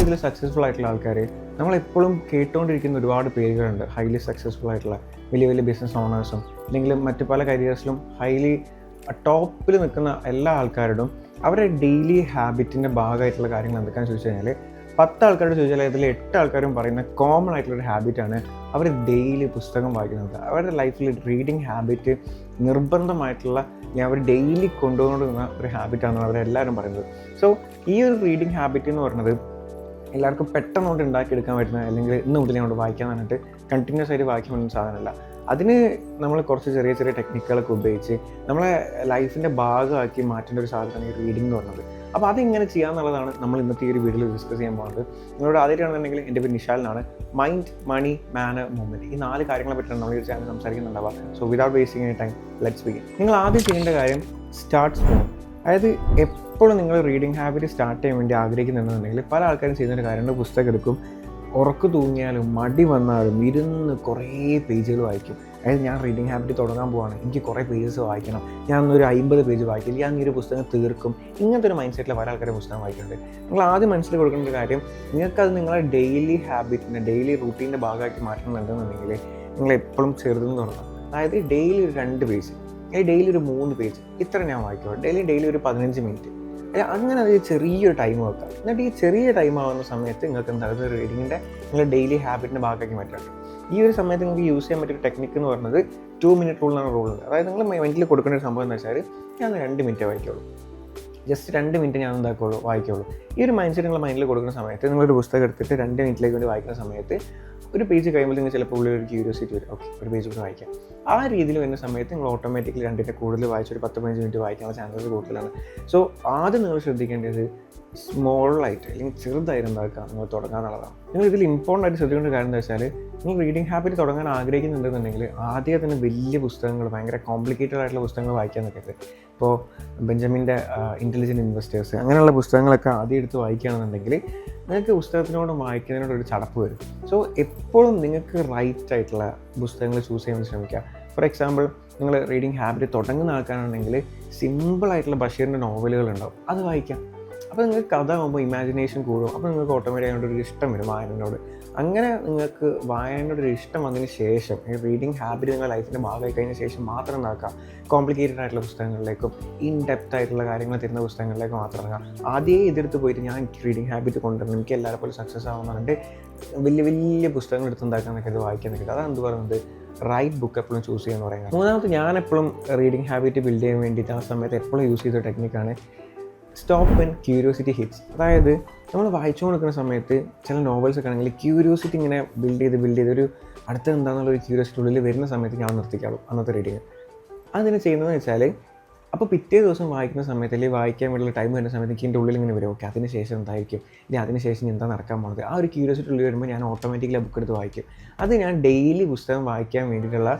ജീവിതത്തിൽ സക്സസ്ഫുൾ ആയിട്ടുള്ള ആൾക്കാർ നമ്മളെപ്പോഴും കേട്ടുകൊണ്ടിരിക്കുന്ന ഒരുപാട് പേരുകളുണ്ട്. ഹൈലി സക്സസ്ഫുൾ ആയിട്ടുള്ള വലിയ വലിയ ബിസിനസ് ഓണേഴ്സും അല്ലെങ്കിൽ മറ്റ് പല കരിയേഴ്സിലും ഹൈലി ടോപ്പിൽ നിൽക്കുന്ന എല്ലാ ആൾക്കാരോടും അവരുടെ ഡെയിലി ഹാബിറ്റിൻ്റെ ഭാഗമായിട്ടുള്ള കാര്യങ്ങൾ എന്തൊക്കെയാണെന്ന് ചോദിച്ചു കഴിഞ്ഞാൽ 10 ആൾക്കാരോട് ചോദിച്ചാൽ അതിൽ 8 ആൾക്കാരും പറയുന്ന കോമൺ ആയിട്ടുള്ളൊരു ഹാബിറ്റാണ് അവർ ഡെയിലി പുസ്തകം വായിക്കുന്നത്. അവരുടെ ലൈഫിൽ റീഡിങ് ഹാബിറ്റ് നിർബന്ധമായിട്ടുള്ള അവർ ഡെയിലി കൊണ്ടുപോകുന്ന ഒരു ഹാബിറ്റാണെന്ന് അവരെല്ലാവരും പറയുന്നത്. സോ ഈ ഒരു റീഡിങ് ഹാബിറ്റ് എന്ന് പറയുന്നത് എല്ലാവർക്കും പെട്ടെന്നുകൊണ്ട് ഉണ്ടാക്കിയെടുക്കാൻ പറ്റുന്ന അല്ലെങ്കിൽ ഇന്ന് മുതൽ കൊണ്ട് വായിക്കാൻ പറഞ്ഞിട്ട് കണ്ടിന്യൂസ് ആയിട്ട് വായിക്കാൻ പറ്റുന്ന സാധനമല്ല. അതിന് നമ്മൾ കുറച്ച് ചെറിയ ചെറിയ ടെക്നിക്കുകളൊക്കെ ഉപയോഗിച്ച് നമ്മളെ ലൈഫിൻ്റെ ഭാഗമാക്കി മാറ്റേണ്ട ഒരു സാധനമാണ് ഈ റീഡിംഗ് എന്ന് പറയുന്നത്. അപ്പോൾ അതെങ്ങനെ ചെയ്യാമെന്നുള്ളതാണ് നമ്മൾ ഇന്നത്തെ ഈ ഒരു വീഡിയോയിൽ ഡിസ്കസ് ചെയ്യാൻ പോകുന്നത്. നിങ്ങളോട് ആദ്യമായിട്ടാണെന്നുണ്ടെങ്കിൽ എൻ്റെ പേര് നിഷാലിനാണ്. മൈൻഡ്, മണി, മാനർ, മൂവ്മെൻറ്റ്, ഈ 4 കാര്യങ്ങളെ പറ്റിയാണ് നമ്മൾ ഈ ചാനൽ സംസാരിക്കുന്നുണ്ടാവുക. So without wasting any time let's begin. നിങ്ങൾ ആദ്യം ചെയ്യേണ്ട കാര്യം സ്റ്റാർട്ട് സ്മോൾ. അതായത് എപ്പോഴും നിങ്ങൾ റീഡിംഗ് ഹാബിറ്റ് സ്റ്റാർട്ട് ചെയ്യാൻ വേണ്ടി ആഗ്രഹിക്കുന്നുണ്ടെന്നുണ്ടെങ്കിൽ പല ആൾക്കാരും ചെയ്യുന്നൊരു കാര്യമുണ്ട്. പുസ്തകം എടുക്കും, ഉറക്ക് തൂങ്ങിയാലും മടി വന്നാലും ഇരുന്ന് കുറേ പേജുകൾ വായിക്കും. അതായത് ഞാൻ റീഡിംഗ് ഹാബിറ്റ് തുടങ്ങാൻ പോവാണ്, എനിക്ക് കുറേ പേജസ് വായിക്കണം, ഞാൻ ഒരു 50 പേജ് വായിക്കില്ല, ഞാൻ ഈ ഒരു പുസ്തകം തീർക്കും. ഇങ്ങനത്തെ ഒരു മൈൻഡ് സെറ്റിൽ പല ആൾക്കാരെ പുസ്തകം വായിക്കുന്നുണ്ട്. നിങ്ങൾ ആദ്യം മനസ്സിൽ കൊടുക്കേണ്ട ഒരു കാര്യം, നിങ്ങൾക്കത് നിങ്ങളുടെ ഡെയിലി ഹാബിറ്റിൻ്റെ ഡെയിലി റൂട്ടീൻ്റെ ഭാഗമാക്കി മാറ്റണമെന്നുണ്ടെന്നുണ്ടെങ്കിൽ നിങ്ങൾ എപ്പോഴും ചെറുതെന്ന് തുടങ്ങാം. അതായത് ഡെയിലി ഒരു 2 പേജ്, ഡെയിലി ഒരു 3 പേജ്, ഇത്ര ഞാൻ വായിക്കുള്ളൂ. ഡെയിലി ഒരു 15 മിനിറ്റ്, അങ്ങനെ അത് ചെറിയൊരു ടൈം വെക്കാം. എന്നിട്ട് ഈ ചെറിയ ടൈം ആവുന്ന സമയത്ത് നിങ്ങൾക്ക് എന്തായാലും റീഡിങ്ങിൻ്റെ നിങ്ങളുടെ ഡെയിലി ഹാബിറ്റിൻ്റെ ഭാഗമാക്കി മാറ്റാം. ഈ ഒരു സമയത്ത് നിങ്ങൾക്ക് യൂസ് ചെയ്യാൻ പറ്റിയ ടെക്നിക്ക് എന്ന് പറയുന്നത് 2 മിനിറ്റ് റൂളാണ് റൂളുണ്ട്. അതായത് നിങ്ങൾ മൈൻഡിൽ കൊടുക്കേണ്ട ഒരു സംഭവം എന്ന് വെച്ചാൽ ഞാൻ 2 മിനിറ്റ് വായിക്കുള്ളൂ, ജസ്റ്റ് 2 മിനിറ്റ് ഞാൻ വായിക്കുള്ളൂ. ഈ ഒരു മൈൻഡ് സെറ്റ് നിങ്ങൾ മൈൻഡിൽ കൊടുക്കുന്ന സമയത്ത് നിങ്ങളൊരു പുസ്തകം എടുത്തിട്ട് 2 മിനിറ്റിലേക്ക് വേണ്ടി വായിക്കുന്ന സമയത്ത് ഒരു പേജ് കഴിയുമ്പോൾ നിങ്ങൾ ചിലപ്പോൾ ഉള്ളിൽ ഒരു ക്യൂരിയോസിറ്റി വരും, ഓക്കെ ഒരു പേജ് കൂടി വായിക്കാം. ആ രീതിയിൽ വരുന്ന സമയത്ത് നിങ്ങൾ ഓട്ടോമാറ്റിക്കലി 2 കൂടുതൽ വായിച്ച് ഒരു 10-15 മിനിറ്റ് വായിക്കാനുള്ള ചാൻസസ് കൂടുതലാണ്. സോ ആദ്യം നിങ്ങൾ ശ്രദ്ധിക്കേണ്ടത് സ്മോളായിട്ട് അല്ലെങ്കിൽ ചെറുതായിട്ട് എന്താക്കുക നിങ്ങൾ തുടങ്ങാന്നുള്ളതാണ്. നിങ്ങൾ ഇതിൽ ഇമ്പോർട്ടൻ്റ് ആയിട്ട് ശ്രദ്ധിക്കേണ്ട കാര്യം എന്താ വെച്ചാൽ, നിങ്ങൾ റീഡിംഗ് ഹാബിറ്റ് തുടങ്ങാൻ ആഗ്രഹിക്കുന്നുണ്ടെന്നുണ്ടെങ്കിൽ ആദ്യം തന്നെ വലിയ പുസ്തകങ്ങൾ, ഭയങ്കര കോംപ്ലിക്കേറ്റഡ് ആയിട്ടുള്ള പുസ്തകങ്ങൾ വായിക്കാൻ നിൽക്കരുത്. ഇപ്പോൾ ബെഞ്ചമിൻ്റെ ഇൻ്റലിജൻറ്റ് ഇൻവെസ്റ്റേഴ്സ് അങ്ങനെയുള്ള പുസ്തകങ്ങളൊക്കെ ആദ്യം എടുത്ത് വായിക്കുകയാണെന്നുണ്ടെങ്കിൽ നിങ്ങൾക്ക് പുസ്തകത്തിനോട് വായിക്കുന്നതിനോടൊരു ചടപ്പ് വരും. സോ എപ്പോഴും നിങ്ങൾക്ക് റൈറ്റ് ആയിട്ടുള്ള പുസ്തകങ്ങൾ ചൂസ് ചെയ്യാൻ ശ്രമിക്കുക. ഫോർ എക്സാമ്പിൾ, നിങ്ങൾ റീഡിംഗ് ഹാബിറ്റ് തുടങ്ങുന്ന ആൾക്കാരാണെങ്കിൽ സിമ്പിളായിട്ടുള്ള ബഷീറിൻ്റെ നോവലുകളുണ്ടാവും, അത് വായിക്കാം. അപ്പോൾ നിങ്ങൾക്ക് കഥ ആകുമ്പോൾ ഇമാജിനേഷൻ കൂടും. അപ്പോൾ നിങ്ങൾക്ക് ഓട്ടോമാറ്റിക്കായിട്ടൊരു ഇഷ്ടം വരും വായനയോട്. അങ്ങനെ നിങ്ങൾക്ക് വായനയോടൊരു ഇഷ്ടം വന്നതിന് ശേഷം ഈ റീഡിംഗ് ഹാബിറ്റ് നിങ്ങളുടെ ലൈഫിൻ്റെ ഭാഗമായി കഴിഞ്ഞ ശേഷം മാത്രം എന്താക്കുക, കോംപ്ലിക്കേറ്റഡ് ആയിട്ടുള്ള പുസ്തകങ്ങളിലേക്കും ഇൻ ഡെപ്ത് ആയിട്ടുള്ള കാര്യങ്ങൾ തരുന്ന പുസ്തകങ്ങളിലേക്കും മാത്രം ഇറങ്ങുക. ആദ്യമേ ഇതെടുത്ത് പോയിട്ട് ഞാൻ റീഡിംഗ് ഹാബിറ്റ് കൊണ്ടുവരണം, എനിക്ക് എല്ലാവരും പോലെ സക്സസ് ആവുന്നുണ്ട്, വലിയ വലിയ പുസ്തകങ്ങൾ എടുത്ത് ഉണ്ടാക്കാൻ നിൽക്കരുത്, വായിക്കാൻ നിൽക്കരുത്. അതെന്ത് പറയുന്നത്, റൈറ്റ് ബുക്ക് എപ്പോഴും ചൂസ് ചെയ്യാന്ന് പറയുന്നത്. മൂന്നാമത്തെ, ഞാൻ എപ്പോഴും റീഡിംഗ് ഹാബിറ്റ് ബിൽഡ് ചെയ്യാൻ വേണ്ടിയിട്ട് ആ സമയത്ത് എപ്പോഴും യൂസ് ചെയ്ത ടെക്നിക്കാണ് സ്റ്റോപ്പ് വെൻ ക്യൂരിയോസിറ്റി ഹിറ്റ്സ്. അതായത് നമ്മൾ വായിച്ചു കൊടുക്കുന്ന സമയത്ത് ചില നോവൽസ് ഒക്കെ ആണെങ്കിൽ ക്യൂരിയോസിറ്റി ഇങ്ങനെ ബിൽഡ് ചെയ്ത് ഒരു അടുത്ത എന്താണെന്നുള്ളൊരു ക്യൂരിയോസിറ്റി ഉള്ളിൽ വരുന്ന സമയത്ത് ഞാൻ നിർത്തിക്കാളും അന്നത്തെ റീഡിങ്. അതിന് ചെയ്യുന്നതെന്ന് വെച്ചാൽ, അപ്പോൾ പിറ്റേ ദിവസം വായിക്കുന്ന സമയത്ത് അല്ലെങ്കിൽ വായിക്കാൻ വേണ്ടിയുള്ള ടൈം വരുന്ന സമയത്ത് എനിക്ക് എൻ്റെ ഉള്ളിൽ ഇങ്ങനെ വരും, ഓക്കെ അതിന് ശേഷം എന്തായിരിക്കും, ഇനി അതിന് ശേഷം എന്താ നടക്കാൻ പോകുന്നത്. ആ ഒരു ക്യൂരിയോസിറ്റി ഉള്ളിൽ വരുമ്പോൾ ഞാൻ ഓട്ടോമാറ്റിക്കലി ബുക്ക് എടുത്ത് വായിക്കും. അത് ഞാൻ ഡെയിലി പുസ്തകം വായിക്കാൻ വേണ്ടിയിട്ടുള്ള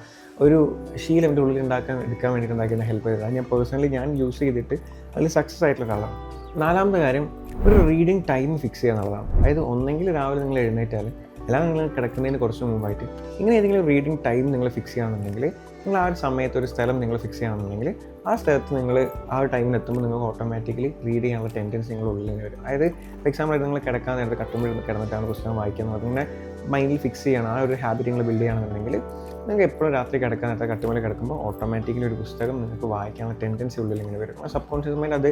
ഒരു ശീലം എൻ്റെ ഉള്ളിൽ എടുക്കാൻ വേണ്ടിയിട്ട് ഉണ്ടാക്കിയ ഹെൽപ്പ് ചെയ്തത്. ഞാൻ പേഴ്സണലി യൂസ് ചെയ്തിട്ട് അതിൽ സക്സസ് ആയിട്ടുള്ള ഒരാളാണ്. 4ാമത്തെ കാര്യം, ഒരു റീഡിങ് ടൈം ഫിക്സ് ചെയ്യുക എന്നുള്ളതാണ്. അതായത് ഒന്നെങ്കിൽ രാവിലെ നിങ്ങൾ എഴുന്നേറ്റാൽ എല്ലാം നിങ്ങൾ കിടക്കുന്നതിന് കുറച്ച് മുമ്പായിട്ട് ഇങ്ങനെ ഏതെങ്കിലും റീഡിംഗ് ടൈം നിങ്ങൾ ഫിക്സ് ചെയ്യുകയാണെന്നുണ്ടെങ്കിൽ, നിങ്ങൾ ആ ഒരു സമയത്ത് ഒരു സ്ഥലം നിങ്ങൾ ഫിക്സ് ചെയ്യുകയാണെന്നുണ്ടെങ്കിൽ ആ സ്ഥലത്ത് നിങ്ങൾ ആ ഒരു ടൈമിന് എത്തുമ്പോൾ നിങ്ങൾക്ക് ഓട്ടോമാറ്റിക്കലി റീഡ് ചെയ്യാനുള്ള ടെൻഡൻസി നിങ്ങളുടെ ഉള്ളിൽ നിന്ന് വരും. അതായത് ഫോർ എക്സാമ്പിൾ, നിങ്ങൾ കിടക്കാൻ നേരത്തെ കട്ടുമ്പോൾ കിടന്നിട്ടാണ് പുസ്തകം വായിക്കുന്നത്, അതിങ്ങനെ മൈൻഡിൽ ഫിക്സ് ചെയ്യണം. ആ ഒരു ഹാബിറ്റ് നിങ്ങൾ ബിൽഡ് ചെയ്യുകയാണെന്നുണ്ടെങ്കിൽ നിങ്ങൾക്ക് എപ്പോഴും രാത്രി കിടക്കാൻ നേരത്തെ കട്ടുമ്പോൾ കിടക്കുമ്പോൾ ഓട്ടോമാറ്റിക്കലി ഒരു പുസ്തകം നിങ്ങൾക്ക് വായിക്കാനുള്ള ടെൻഡൻസി ഉള്ളിൽ ഇങ്ങനെ വരും. സബ് കോൺഷ്യസ് മൈൻഡ് അത്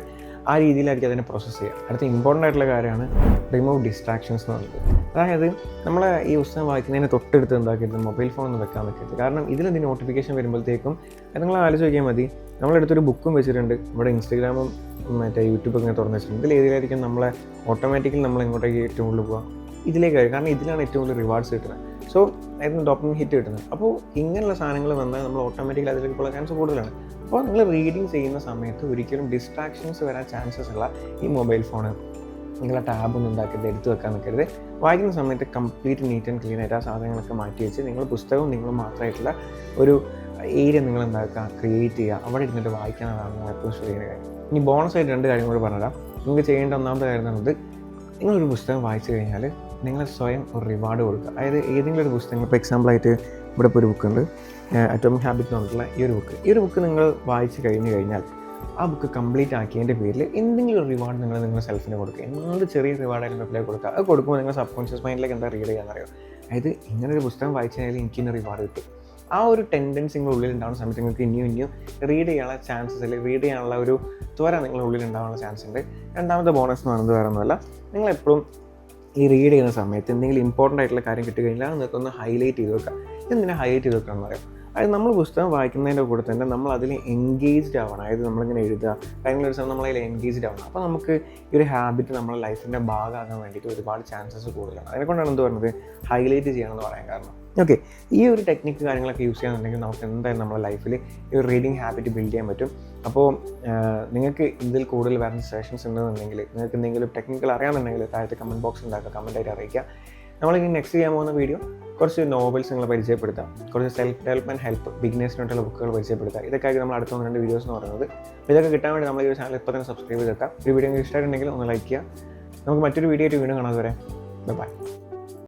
ആ രീതിയിലായിരിക്കും അതിനെ പ്രോസസ്സ് ചെയ്യുക. അടുത്ത ഇമ്പോർട്ടൻ്റ് ആയിട്ടുള്ള കാര്യമാണ് റിമൂവ് ഡിസ്ട്രാക്ഷൻസ് എന്ന് പറയുന്നത്. അതായത് നമ്മളെ ഈ പുസ്തകം വായിക്കുന്നതിന് തൊട്ടടുത്ത് എന്താക്കരുത്, മൊബൈൽ ഫോൺ ഒന്നും വെക്കാൻ നിൽക്കരുത്. കാരണം ഇതിലെന്ത് നോട്ടിഫിക്കേഷൻ വരുമ്പോഴത്തേക്കും നിങ്ങൾ ആലോചിച്ച് നോക്കിയാൽ മതി, നമ്മളെടുത്തൊരു ബുക്കും വെച്ചിട്ടുണ്ട്, ഇവിടെ ഇൻസ്റ്റഗ്രാമും മറ്റേ യൂട്യൂബ് ഇങ്ങനെ തുറന്ന് വെച്ചിട്ടുണ്ട്. ഇതിൽ ഏതിലായിരിക്കും നമ്മളെ ഓട്ടോമാറ്റിക്കലി നമ്മൾ എങ്ങോട്ടേക്ക് ഏറ്റവും കൂടുതൽ പോകാം, ഇതിലേക്കായി. കാരണം ഇതിലാണ് ഏറ്റവും കൂടുതൽ റിവാർഡ്സ് കിട്ടുന്നത്. സോ അതിന് ഡോപ്പമിൻ ഹിറ്റ് കിട്ടുന്നത്. അപ്പോൾ ഇങ്ങനെയുള്ള സാധനങ്ങൾ വന്നാൽ നമ്മൾ ഓട്ടോമാറ്റിക്കലി അതിലേക്ക് പോകാൻ ചാൻസ് കൂടുതലാണ്. അപ്പോൾ നിങ്ങൾ റീഡിങ് ചെയ്യുന്ന സമയത്ത് ഒരിക്കലും ഡിസ്ട്രാക്ഷൻസ് വരാൻ ചാൻസസ് ഉള്ള ഈ മൊബൈൽ ഫോണ് നിങ്ങളെ ടാബൊന്നും ഉണ്ടാക്കരുത്, എടുത്ത് വെക്കാൻ നിൽക്കരുത്. വായിക്കുന്ന സമയത്ത് കംപ്ലീറ്റ് നീറ്റ് ആൻഡ് ക്ലീൻ ആയിട്ട് ആ സാധനങ്ങളൊക്കെ മാറ്റി വെച്ച് നിങ്ങൾ പുസ്തകവും നിങ്ങൾ മാത്രമായിട്ടുള്ള ഒരു ഏരിയ നിങ്ങൾ എന്താക്കുക, ക്രിയേറ്റ് ചെയ്യുക, അവിടെ ഇരുന്നിട്ട് വായിക്കാനാണ് നിങ്ങൾ എപ്പോഴും ചെയ്യുന്ന കാര്യം. ഇനി ബോണസായിട്ട് 2 കാര്യം കൂടി പറഞ്ഞുതരാം. നിങ്ങൾക്ക് ചെയ്യേണ്ട ഒന്നാമത്തെ കാര്യം എന്നുള്ളത്, നിങ്ങളൊരു പുസ്തകം വായിച്ചു കഴിഞ്ഞാൽ നിങ്ങൾ സ്വയം ഒരു റിവാർഡ് കൊടുക്കുക. അതായത് ഏതെങ്കിലും ഒരു പുസ്തകം, ഇപ്പോൾ എക്സാമ്പിളായിട്ട് ഇവിടെ ഇപ്പോൾ ഒരു ബുക്കുണ്ട്, അറ്റോമിക് ഹാബിറ്റ് എന്ന് പറഞ്ഞിട്ടുള്ള ഈ ഒരു ബുക്ക് നിങ്ങൾ വായിച്ച് കഴിഞ്ഞാൽ ആ ബുക്ക് കംപ്ലീറ്റ് ആക്കിയതിൻ്റെ പേരിൽ എന്തെങ്കിലും ഒരു റിവാർഡ് നിങ്ങൾ നിങ്ങളുടെ സെൽഫിന് കൊടുക്കുക. എന്ത് ചെറിയ റിവാർഡായാലും റിപ്ലൈ കൊടുക്കുക. അത് കൊടുക്കുമ്പോൾ നിങ്ങൾ സബ് കോൺഷ്യസ് മൈൻഡിലേക്ക് എന്താ റീഡ് ചെയ്യാമെന്നറിയോ, അതായത് ഇങ്ങനൊരു പുസ്തകം വായിച്ചു കഴിഞ്ഞാൽ എനിക്കിന്ന് റിവാർഡ് കിട്ടും. ആ ഒരു ടെൻഡൻസി നിങ്ങളുടെ ഉള്ളിൽ ഉണ്ടാകുന്ന സമയത്ത് നിങ്ങൾക്ക് ഇനിയും റീഡ് ചെയ്യാനുള്ള ചാൻസസ്, അല്ലെങ്കിൽ റീഡ് ചെയ്യാനുള്ള ഒരു ത്വര നിങ്ങളുടെ ഉള്ളിൽ ഉണ്ടാകാനുള്ള ചാൻസ് ഉണ്ട്. രണ്ടാമത്തെ ബോണസ് എന്ന് പറയുന്നത് വേറെ ഒന്നുമല്ല, നിങ്ങളെപ്പോഴും ഈ റീഡ് ചെയ്യുന്ന സമയത്ത് എന്തെങ്കിലും ഇമ്പോർട്ടൻ്റ് ആയിട്ടുള്ള കാര്യം കിട്ടുകഴിഞ്ഞാൽ അത് നിങ്ങൾക്കൊന്ന് ഹൈലൈറ്റ് ചെയ്ത് വെക്കുക. എന്തിനാ ഹൈലൈറ്റ് ചെയ്ത് വെക്കുക എന്ന് പറയാം, അതായത് നമ്മൾ പുസ്തകം വായിക്കുന്നതിൻ്റെ കൂടെ തന്നെ നമ്മൾ അതിൽ എൻഗേജ്ഡ് ആവണം. അതായത് നമ്മളിങ്ങനെ എഴുതുക, കാര്യങ്ങൾ ഒരു സമയം നമ്മളതിൽ എൻഗേജ്ഡ് ആവണം. അപ്പോൾ നമുക്ക് ഈ ഒരു ഹാബിറ്റ് നമ്മുടെ ലൈഫിൻ്റെ ഭാഗമാകാൻ വേണ്ടിയിട്ട് ഒരുപാട് ചാൻസസ് കൂടുതലാണ്. അതിനെക്കൊണ്ടാണ് എന്ത് പറയുന്നത്, ഹൈലൈറ്റ് ചെയ്യണമെന്ന് പറയാൻ കാരണം. ഓക്കെ, ഈ ഒരു ടെക്നിക്ക് കാര്യങ്ങളൊക്കെ യൂസ് ചെയ്യാന്നുണ്ടെങ്കിൽ നമുക്ക് എന്തായാലും നമ്മുടെ ലൈഫിൽ ഈ ഒരു റീഡിങ് ഹാബിറ്റ് ബിൽഡ് ചെയ്യാൻ പറ്റും. അപ്പോൾ നിങ്ങൾക്ക് ഇതിൽ കൂടുതൽ വരുന്ന സെഷൻസ് ഉണ്ടെന്നുണ്ടെങ്കിൽ, നിങ്ങൾക്ക് എന്തെങ്കിലും ടെക്നിക്കൽ അറിയാമെന്നുണ്ടെങ്കിൽ താഴത്തെ കമൻറ്റ് ബോക്സ് ഉണ്ടാക്കുക, കമൻറ്റായിട്ട് അറിയിക്കുക. നമ്മളിനി നെക്സ്റ്റ് ചെയ്യാൻ പോകുന്ന വീഡിയോ കുറച്ച് നോവൽസ് നിങ്ങൾ പരിചയപ്പെടുത്താം, കുറച്ച് സെൽഫ് ഡെവലപ്മെൻറ്റ് ഹെൽപ്പ് ബിഗിനേഴ്സിനായിട്ടുള്ള ബുക്കുകൾ പരിചയപ്പെടുത്താം. ഇതൊക്കെയായിരിക്കും നമ്മൾ അടുത്ത 1-2 വീഡിയോസ് എന്ന് പറയുന്നത്. അപ്പോൾ ഇതൊക്കെ കിട്ടാൻ വേണ്ടി നമ്മൾ ഈ ഒരു ചാനൽ ഇപ്പോൾ തന്നെ സബ്സ്ക്രൈബ് ചെയ്തേക്കാം. ഈ വീഡിയോ നിങ്ങൾക്ക് ഇഷ്ടമായിട്ടുണ്ടെങ്കിൽ ഒന്ന് ലൈക്ക് ചെയ്യുക. നമുക്ക് മറ്റൊരു വീഡിയോ ആയിട്ട് വീണ്ടും കാണാതെ വരെ ബൈ.